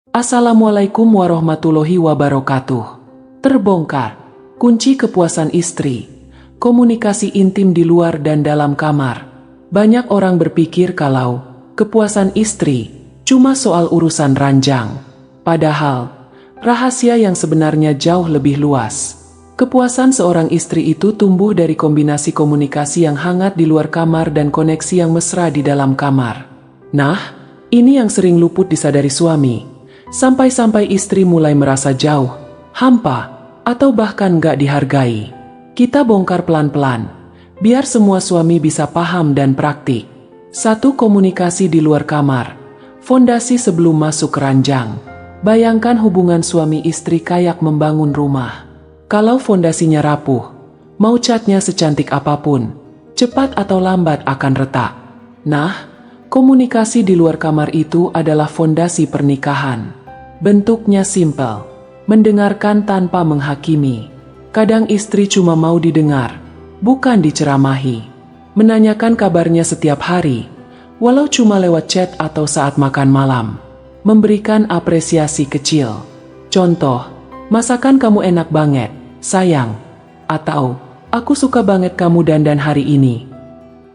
Assalamualaikum warahmatullahi wabarakatuh. Terbongkar, kunci kepuasan istri, komunikasi intim di luar dan dalam kamar. Banyak orang berpikir kalau kepuasan istri cuma soal urusan ranjang. Padahal, rahasia yang sebenarnya jauh lebih luas. Kepuasan seorang istri itu tumbuh dari kombinasi komunikasi yang hangat di luar kamar dan koneksi yang mesra di dalam kamar. Nah, ini yang sering luput disadari suami. Sampai-sampai istri mulai merasa jauh, hampa, atau bahkan gak dihargai. Kita bongkar pelan-pelan, biar semua suami bisa paham dan praktik. 1. Komunikasi di luar kamar. Fondasi sebelum masuk ke ranjang. Bayangkan hubungan suami istri kayak membangun rumah. Kalau fondasinya rapuh, mau catnya secantik apapun, cepat atau lambat akan retak. Nah, komunikasi di luar kamar itu adalah fondasi pernikahan. Bentuknya simpel, mendengarkan tanpa menghakimi. Kadang istri cuma mau didengar, bukan diceramahi. Menanyakan kabarnya setiap hari, walau cuma lewat chat atau saat makan malam. Memberikan apresiasi kecil. Contoh, masakan kamu enak banget, sayang. Atau, aku suka banget kamu dandan hari ini.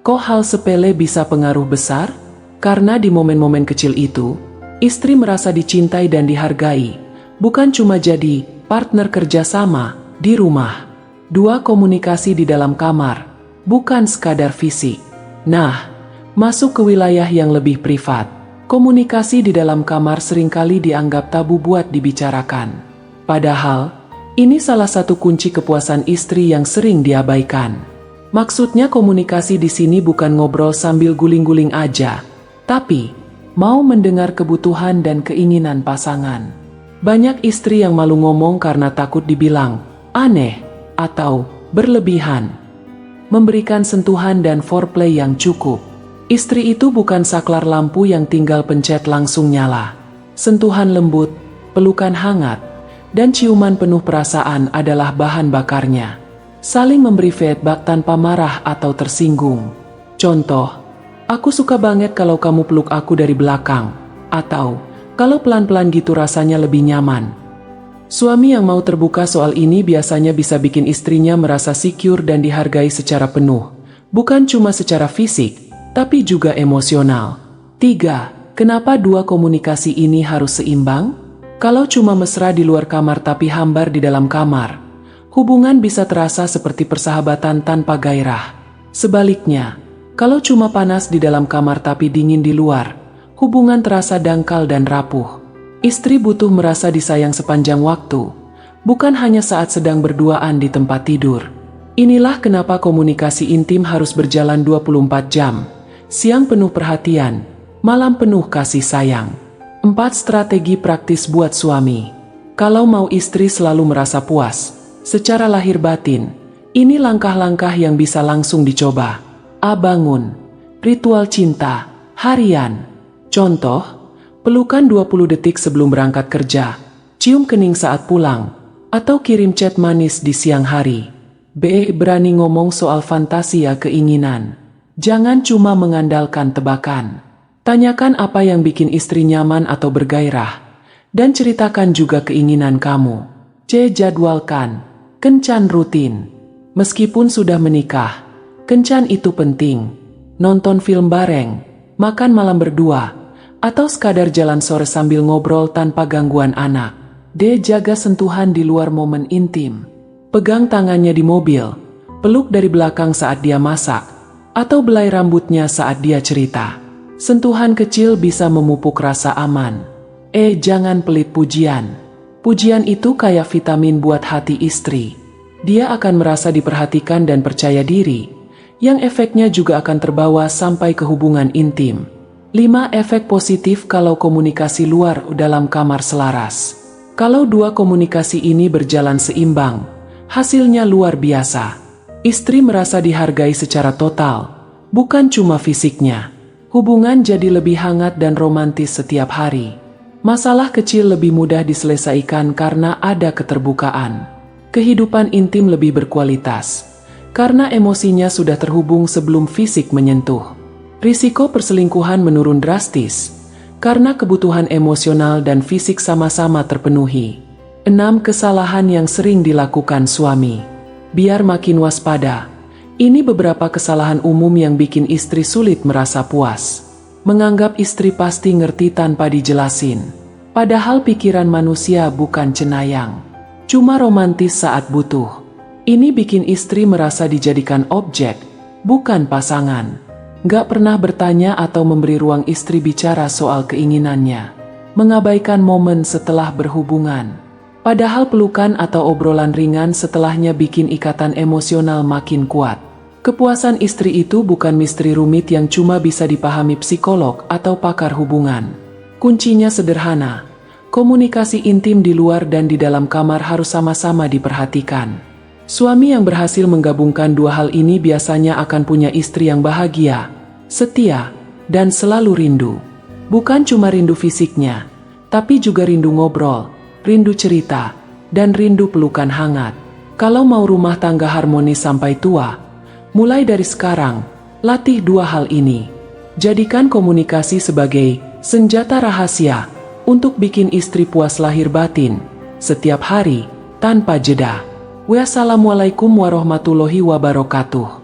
Kok hal sepele bisa pengaruh besar? Karena di momen-momen kecil itu, istri merasa dicintai dan dihargai, bukan cuma jadi partner kerjasama di rumah. 2. Komunikasi di dalam kamar, bukan sekadar fisik. Nah, masuk ke wilayah yang lebih privat. Komunikasi di dalam kamar seringkali dianggap tabu buat dibicarakan. Padahal, ini salah satu kunci kepuasan istri yang sering diabaikan. Maksudnya komunikasi di sini bukan ngobrol sambil guling-guling aja, tapi mau mendengar kebutuhan dan keinginan pasangan. Banyak istri yang malu ngomong karena takut dibilang aneh atau berlebihan. Memberikan sentuhan dan foreplay yang cukup. Istri itu bukan saklar lampu yang tinggal pencet langsung nyala. Sentuhan lembut, pelukan hangat, dan ciuman penuh perasaan adalah bahan bakarnya. Saling memberi feedback tanpa marah atau tersinggung. Contoh, aku suka banget kalau kamu peluk aku dari belakang. Atau, kalau pelan-pelan gitu rasanya lebih nyaman. Suami yang mau terbuka soal ini biasanya bisa bikin istrinya merasa secure dan dihargai secara penuh. Bukan cuma secara fisik, tapi juga emosional. 3. Kenapa 2 komunikasi ini harus seimbang? Kalau cuma mesra di luar kamar tapi hambar di dalam kamar, hubungan bisa terasa seperti persahabatan tanpa gairah. Sebaliknya, kalau cuma panas di dalam kamar tapi dingin di luar, hubungan terasa dangkal dan rapuh. Istri butuh merasa disayang sepanjang waktu, bukan hanya saat sedang berduaan di tempat tidur. Inilah kenapa komunikasi intim harus berjalan 24 jam. Siang penuh perhatian, malam penuh kasih sayang. 4. Strategi praktis buat suami. Kalau mau istri selalu merasa puas secara lahir batin, ini langkah-langkah yang bisa langsung dicoba. A. Bangun. Ritual cinta harian. Contoh, pelukan 20 detik sebelum berangkat kerja, cium kening saat pulang, atau kirim chat manis di siang hari. B. Berani ngomong soal fantasia keinginan. Jangan cuma mengandalkan tebakan. Tanyakan apa yang bikin istri nyaman atau bergairah, dan ceritakan juga keinginan kamu. C. Jadwalkan. Kencan rutin. Meskipun sudah menikah, kencan itu penting. Nonton film bareng, makan malam berdua, atau sekadar jalan sore sambil ngobrol tanpa gangguan anak. D. Jaga sentuhan di luar momen intim. Pegang tangannya di mobil, peluk dari belakang saat dia masak, atau belai rambutnya saat dia cerita. Sentuhan kecil bisa memupuk rasa aman. E. Jangan pelit pujian. Pujian itu kayak vitamin buat hati istri. Dia akan merasa diperhatikan dan percaya diri, yang efeknya juga akan terbawa sampai ke hubungan intim. 5. Efek positif kalau komunikasi luar dalam kamar selaras. Kalau 2 komunikasi ini berjalan seimbang, hasilnya luar biasa. Istri merasa dihargai secara total, bukan cuma fisiknya. Hubungan jadi lebih hangat dan romantis setiap hari. Masalah kecil lebih mudah diselesaikan karena ada keterbukaan. Kehidupan intim lebih berkualitas, karena emosinya sudah terhubung sebelum fisik menyentuh. Risiko perselingkuhan menurun drastis, karena kebutuhan emosional dan fisik sama-sama terpenuhi. 6. Kesalahan yang sering dilakukan suami. Biar makin waspada. Ini beberapa kesalahan umum yang bikin istri sulit merasa puas. Menganggap istri pasti ngerti tanpa dijelasin. Padahal pikiran manusia bukan cenayang. Cuma romantis saat butuh. Ini bikin istri merasa dijadikan objek, bukan pasangan. Gak pernah bertanya atau memberi ruang istri bicara soal keinginannya. Mengabaikan momen setelah berhubungan. Padahal pelukan atau obrolan ringan setelahnya bikin ikatan emosional makin kuat. Kepuasan istri itu bukan misteri rumit yang cuma bisa dipahami psikolog atau pakar hubungan. Kuncinya sederhana. Komunikasi intim di luar dan di dalam kamar harus sama-sama diperhatikan. Suami yang berhasil menggabungkan dua hal ini biasanya akan punya istri yang bahagia, setia, dan selalu rindu. Bukan cuma rindu fisiknya, tapi juga rindu ngobrol, rindu cerita, dan rindu pelukan hangat. Kalau mau rumah tangga harmonis sampai tua, mulai dari sekarang, latih dua hal ini. Jadikan komunikasi sebagai senjata rahasia untuk bikin istri puas lahir batin, setiap hari, tanpa jeda. Wassalamualaikum warahmatullahi wabarakatuh.